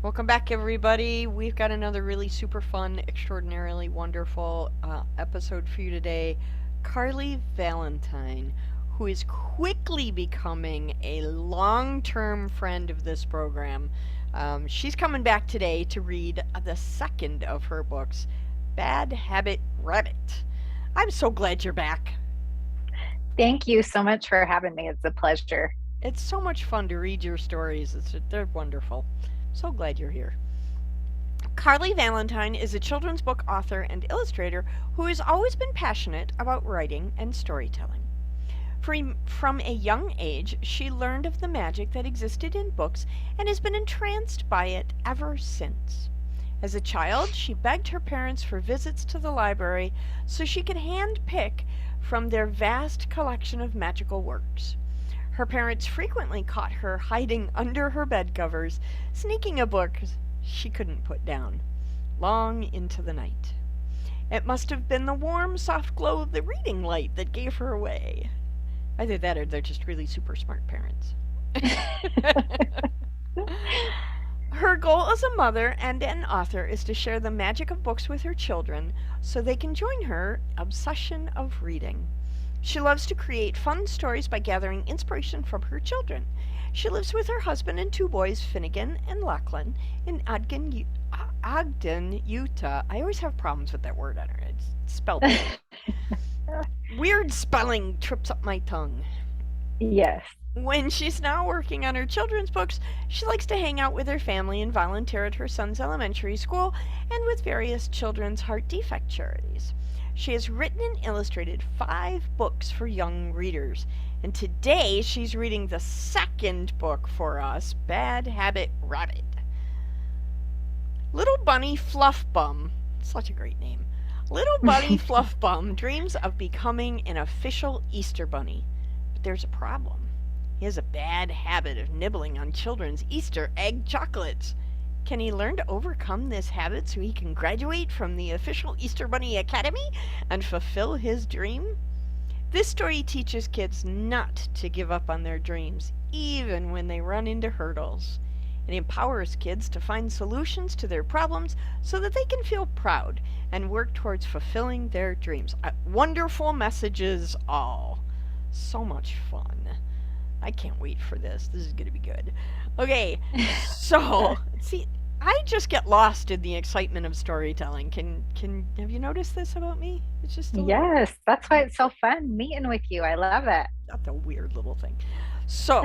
Welcome back, everybody. We've got another really super fun, extraordinarily wonderful episode for you today. Carli Valentine, who is quickly becoming a long term friend of this program. She's coming back today to read the second of her books, Bad Habit Rabbit. I'm so glad you're back. Thank you so much for having me. It's a pleasure. It's so much fun to read your stories. They're wonderful. So glad you're here. Carli Valentine is a children's book author and illustrator who has always been passionate about writing and storytelling. From a young age, she learned of the magic that existed in books and has been entranced by it ever since. As a child, she begged her parents for visits to the library so she could hand pick from their vast collection of magical works. Her parents frequently caught her hiding under her bed covers, sneaking a book she couldn't put down, long into the night. It must have been the warm, soft glow of the reading light that gave her away. Either that or they're just really super smart parents. Her goal as a mother and an author is to share the magic of books with her children so they can join her obsession of reading. She loves to create fun stories by gathering inspiration from her children. She lives with her husband and two boys, Finnegan and Lochlan, in Ogden, Utah. I always have problems with that word on her. It's spelled weird spelling trips up my tongue. Yes. When she's not working on her children's books, she likes to hang out with her family and volunteer at her son's elementary school and with various children's heart defect charities. She has written and illustrated 5 books for young readers, and today she's reading the second book for us, Bad Habit Rabbit. Little Bunny Fluffbum, such a great name. Little Bunny Fluffbum dreams of becoming an official Easter bunny. But there's a problem. He has a bad habit of nibbling on children's Easter egg chocolates. Can he learn to overcome this habit so he can graduate from the official Easter Bunny Academy and fulfill his dream? This story teaches kids not to give up on their dreams, even when they run into hurdles. It empowers kids to find solutions to their problems so that they can feel proud and work towards fulfilling their dreams. Wonderful messages, all. So much fun. I can't wait for this. This is going to be good. Okay, so see, I just get lost in the excitement of storytelling. Can have you noticed this about me? It's just a little Yes, that's why it's so fun meeting with you. I love it. that's a weird little thing. So,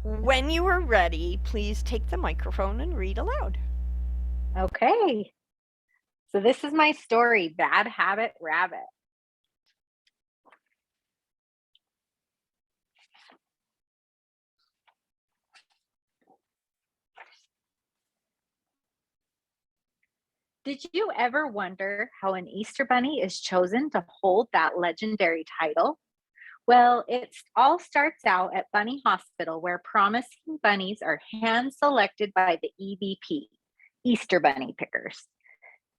when you are ready, please take the microphone and read aloud. Okay. So this is my story, Bad Habit Rabbit. Did you ever wonder how an Easter bunny is chosen to hold that legendary title? Well, it all starts out at Bunny Hospital, where promising bunnies are hand selected by the EBP, Easter Bunny Pickers.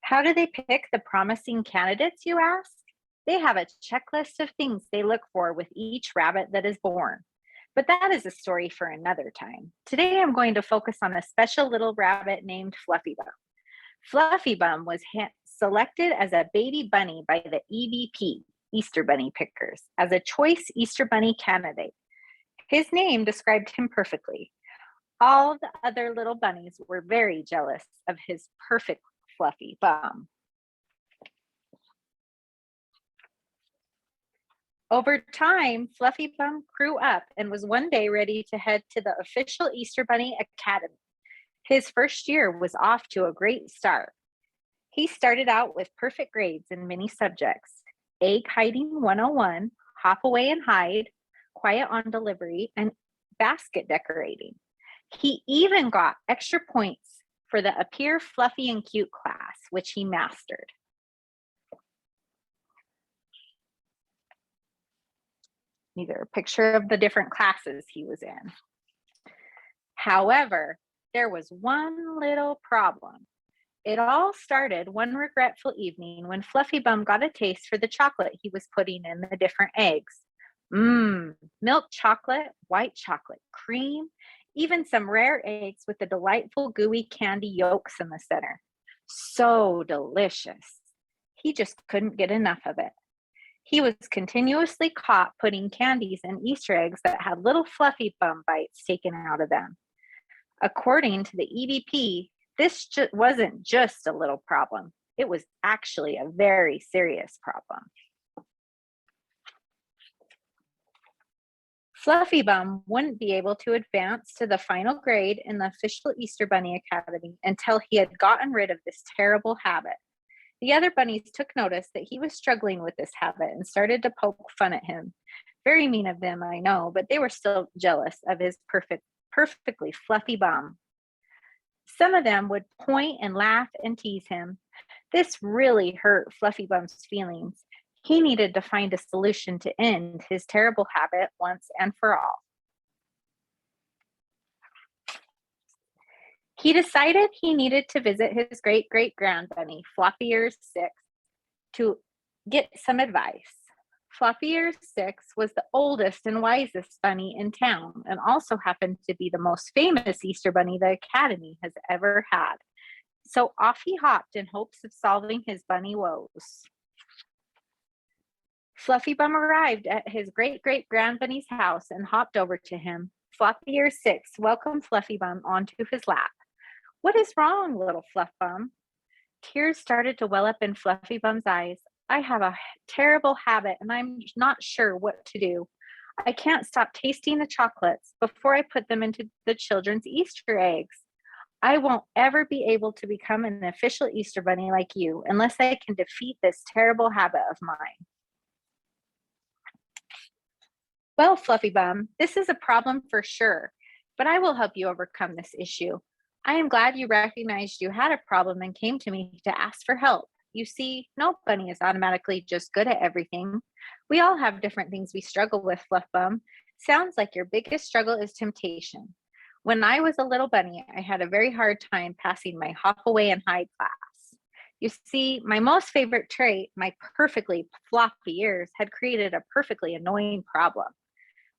How do they pick the promising candidates, you ask? They have a checklist of things they look for with each rabbit that is born. But that is a story for another time. Today I'm going to focus on a special little rabbit named Fluffy Bum. Fluffy Bum was selected as a baby bunny by the EBP, Easter Bunny Pickers, as a choice Easter Bunny candidate. His name described him perfectly. All the other little bunnies were very jealous of his perfect fluffy bum. Over time, Fluffy Bum grew up and was one day ready to head to the official Easter Bunny Academy. His first year was off to a great start. He started out with perfect grades in many subjects: egg hiding 101, hop away and hide, quiet on delivery, and basket decorating. He even got extra points for the Appear Fluffy and Cute class, which he mastered. These are a picture of the different classes he was in. However, there was one little problem. It all started one regretful evening when Fluffy Bum got a taste for the chocolate he was putting in the different eggs. Milk chocolate, white chocolate cream, even some rare eggs with the delightful gooey candy yolks in the center. So delicious. He just couldn't get enough of it. He was continuously caught putting candies in Easter eggs that had little fluffy bum bites taken out of them. According to the EVP, this wasn't just a little problem. It was actually a very serious problem. Fluffy Bum wouldn't be able to advance to the final grade in the official Easter Bunny Academy until he had gotten rid of this terrible habit. The other bunnies took notice that he was struggling with this habit and started to poke fun at him. Very mean of them, I know, but they were still jealous of his perfectly fluffy bum. Some of them would point and laugh and tease him. This really hurt Fluffy Bum's feelings. He needed to find a solution to end his terrible habit once and for all. He decided he needed to visit his great-great-grand bunny, Floppy Ears 6, to get some advice. Floppy Ears 6 was the oldest and wisest bunny in town and also happened to be the most famous Easter bunny the Academy has ever had. So off he hopped in hopes of solving his bunny woes. Fluffy Bum arrived at his great-great-grand bunny's house and hopped over to him. Floppy Ears 6 welcomed Fluffy Bum onto his lap. "What is wrong, little Fluff Bum?" Tears started to well up in Fluffy Bum's eyes. "I have a terrible habit and I'm not sure what to do. I can't stop tasting the chocolates before I put them into the children's Easter eggs. I won't ever be able to become an official Easter bunny like you unless I can defeat this terrible habit of mine." "Well, Fluffy Bum, this is a problem for sure, but I will help you overcome this issue. I am glad you recognized you had a problem and came to me to ask for help. You see, no bunny is automatically just good at everything. We all have different things we struggle with, Fluff Bum. Sounds like your biggest struggle is temptation. When I was a little bunny, I had a very hard time passing my hop away and hide class. You see, my most favorite trait, my perfectly floppy ears, had created a perfectly annoying problem.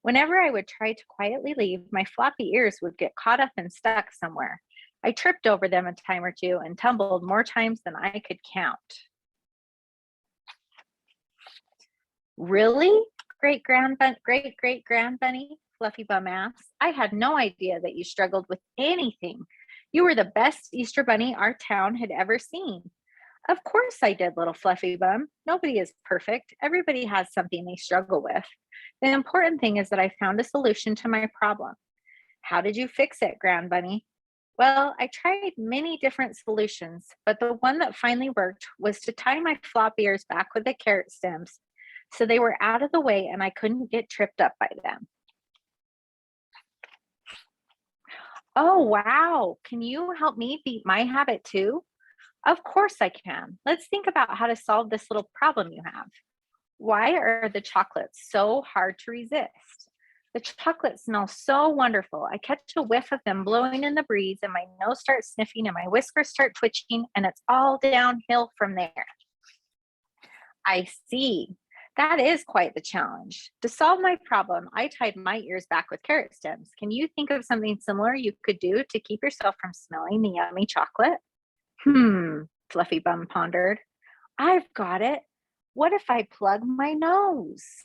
Whenever I would try to quietly leave, my floppy ears would get caught up and stuck somewhere. I tripped over them a time or two and tumbled more times than I could count." "Really? Great-great-grand bunny?" Fluffy Bum asked. "I had no idea that you struggled with anything. You were the best Easter bunny our town had ever seen." "Of course I did, little Fluffy Bum. Nobody is perfect. Everybody has something they struggle with. The important thing is that I found a solution to my problem." "How did you fix it, Grand Bunny?" "Well, I tried many different solutions, but the one that finally worked was to tie my flop ears back with the carrot stems so they were out of the way and I couldn't get tripped up by them." "Oh, wow. Can you help me beat my habit too?" "Of course I can. Let's think about how to solve this little problem you have. Why are the chocolates so hard to resist?" "The chocolates smell so wonderful. I catch a whiff of them blowing in the breeze, and my nose starts sniffing, and my whiskers start twitching, and it's all downhill from there." "I see. That is quite the challenge. To solve my problem, I tied my ears back with carrot stems. Can you think of something similar you could do to keep yourself from smelling the yummy chocolate?" Fluffy Bum pondered. "I've got it. What if I plug my nose?"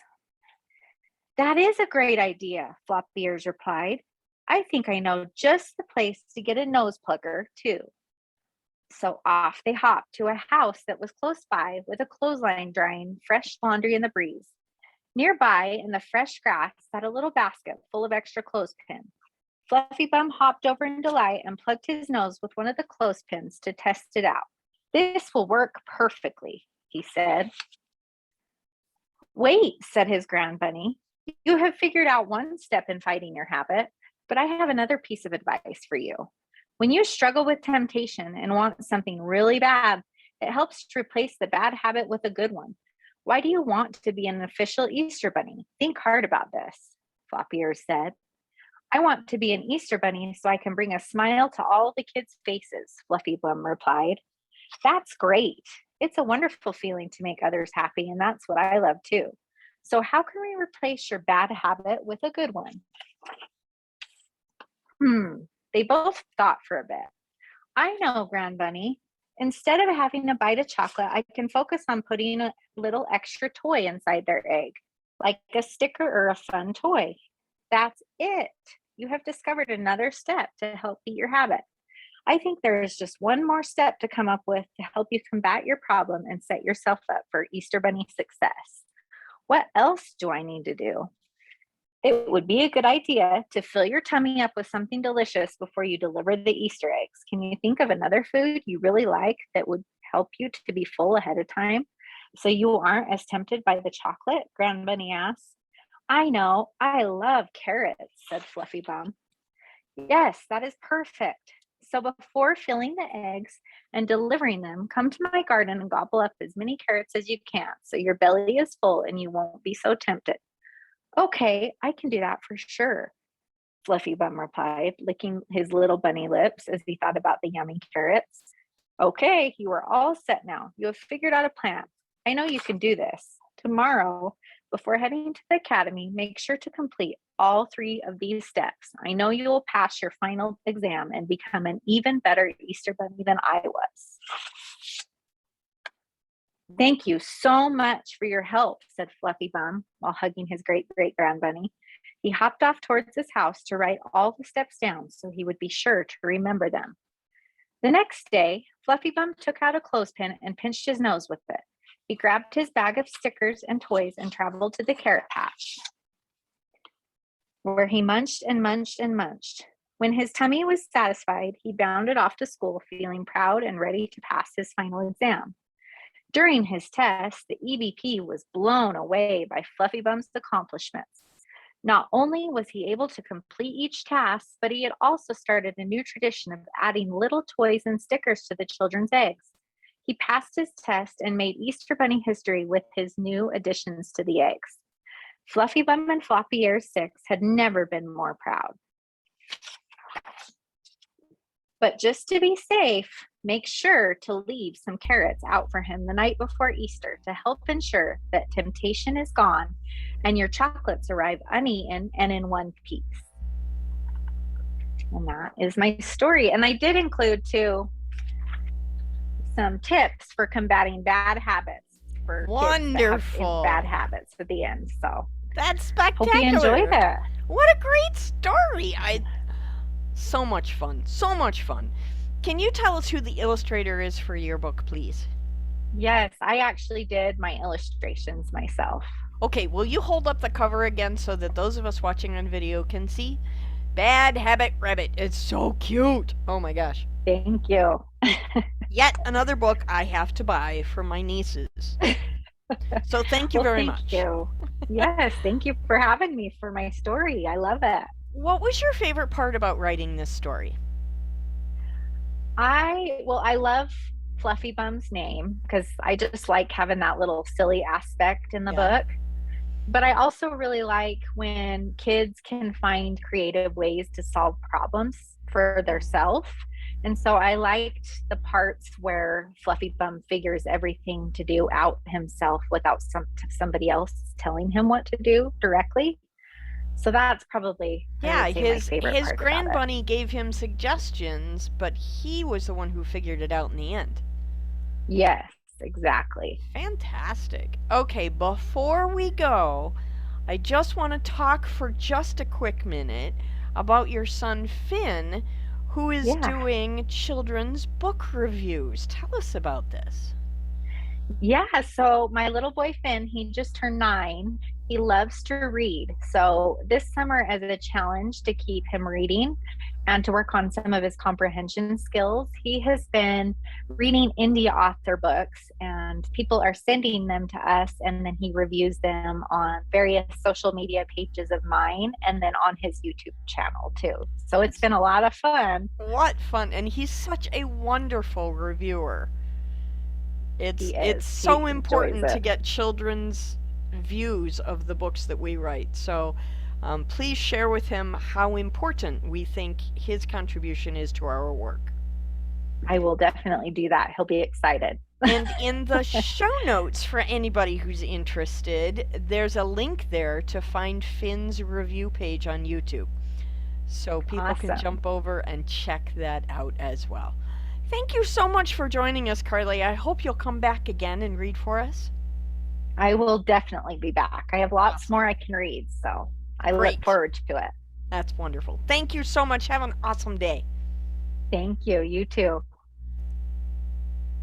"That is a great idea," Floppy Ears replied. "I think I know just the place to get a nose plugger, too." So off they hopped to a house that was close by with a clothesline drying fresh laundry in the breeze. Nearby, in the fresh grass, sat a little basket full of extra clothespins. Fluffy Bum hopped over in delight and plugged his nose with one of the clothespins to test it out. "This will work perfectly," he said. "Wait," said his grand bunny. "You have figured out one step in fighting your habit, but I have another piece of advice for you. When you struggle with temptation and want something really bad, it helps to replace the bad habit with a good one. Why do you want to be an official Easter bunny? Think hard about this," Floppy Ears said. "I want to be an Easter bunny so I can bring a smile to all the kids' faces," Fluffy Bum replied. "That's great. It's a wonderful feeling to make others happy, and that's what I love too. So how can we replace your bad habit with a good one?" They both thought for a bit. I know, Grand Bunny. Instead of having to bite a chocolate, I can focus on putting a little extra toy inside their egg, like a sticker or a fun toy. That's it. You have discovered another step to help beat your habit. I think there is just one more step to come up with to help you combat your problem and set yourself up for Easter Bunny success. What else do I need to do? It would be a good idea to fill your tummy up with something delicious before you deliver the Easter eggs. Can you think of another food you really like that would help you to be full ahead of time so you aren't as tempted by the chocolate? Grand Bunny asked. I know, I love carrots, said Fluffy Bum. Yes, that is perfect. So before filling the eggs and delivering them, come to my garden and gobble up as many carrots as you can so your belly is full and you won't be so tempted. Okay, I can do that for sure, Fluffy Bum replied, licking his little bunny lips as he thought about the yummy carrots. Okay, you are all set now. You have figured out a plan. I know you can do this. Tomorrow, before heading to the academy, make sure to complete all 3 of these steps. I know you will pass your final exam and become an even better Easter Bunny than I was. Thank you so much for your help, said Fluffy Bum while hugging his great-great-grand bunny. He hopped off towards his house to write all the steps down so he would be sure to remember them. The next day, Fluffy Bum took out a clothespin and pinched his nose with it. He grabbed his bag of stickers and toys and traveled to the carrot patch, where he munched and munched and munched. When his tummy was satisfied, he bounded off to school feeling proud and ready to pass his final exam. During his test, the EBP was blown away by Fluffy Bum's accomplishments. Not only was he able to complete each task, but he had also started a new tradition of adding little toys and stickers to the children's eggs. He passed his test and made Easter Bunny history with his new additions to the eggs. Fluffy Bum and Floppy Ears 6 had never been more proud. But just to be safe, make sure to leave some carrots out for him the night before Easter to help ensure that temptation is gone and your chocolates arrive uneaten and in one piece. And that is my story. And I did include, too, some tips for combating bad habits for Wonderful. kids that have bad habits at the end. So that's spectacular. Hope you enjoy that. What a great story. So much fun. So much fun. Can you tell us who the illustrator is for your book, please? Yes, I actually did my illustrations myself. Okay, will you hold up the cover again so that those of us watching on video can see? Bad Habit Rabbit. It's so cute. Oh my gosh. Thank you. Yet another book I have to buy for my nieces. So thank you very much. Thank you. Yes, thank you for having me for my story. I love it. What was your favorite part about writing this story? I love Fluffy Bum's name because I just like having that little silly aspect in the book. But I also really like when kids can find creative ways to solve problems for themselves. And so I liked the parts where Fluffy Bum figures everything to do out himself without somebody else telling him what to do directly. So that's probably his grand bunny gave him suggestions, but he was the one who figured it out in the end. Yes, exactly. Fantastic. Okay, before we go, I just want to talk for just a quick minute about your son Finn, who is doing children's book reviews. Tell us about this. Yeah, so my little boy Finn, he just turned 9. He loves to read. So this summer, as a challenge to keep him reading and to work on some of his comprehension skills, he has been reading indie author books, and people are sending them to us, and then he reviews them on various social media pages of mine and then on his YouTube channel too. So it's been a lot of fun. What fun. And he's such a wonderful reviewer. It's so important to get children's views of the books that we write. So please share with him how important we think his contribution is to our work. I will definitely do that. He'll be excited. And in the show notes for anybody who's interested, there's a link there to find Finn's review page on YouTube. so people can Awesome. jump over and check that out as well. Thank you so much for joining us, Carly. I hope you'll come back again and read for us. I will definitely be back. I have lots Awesome. more I can read, so I look Great. forward to it. That's wonderful. Thank you so much. Have an awesome day. Thank you. You too.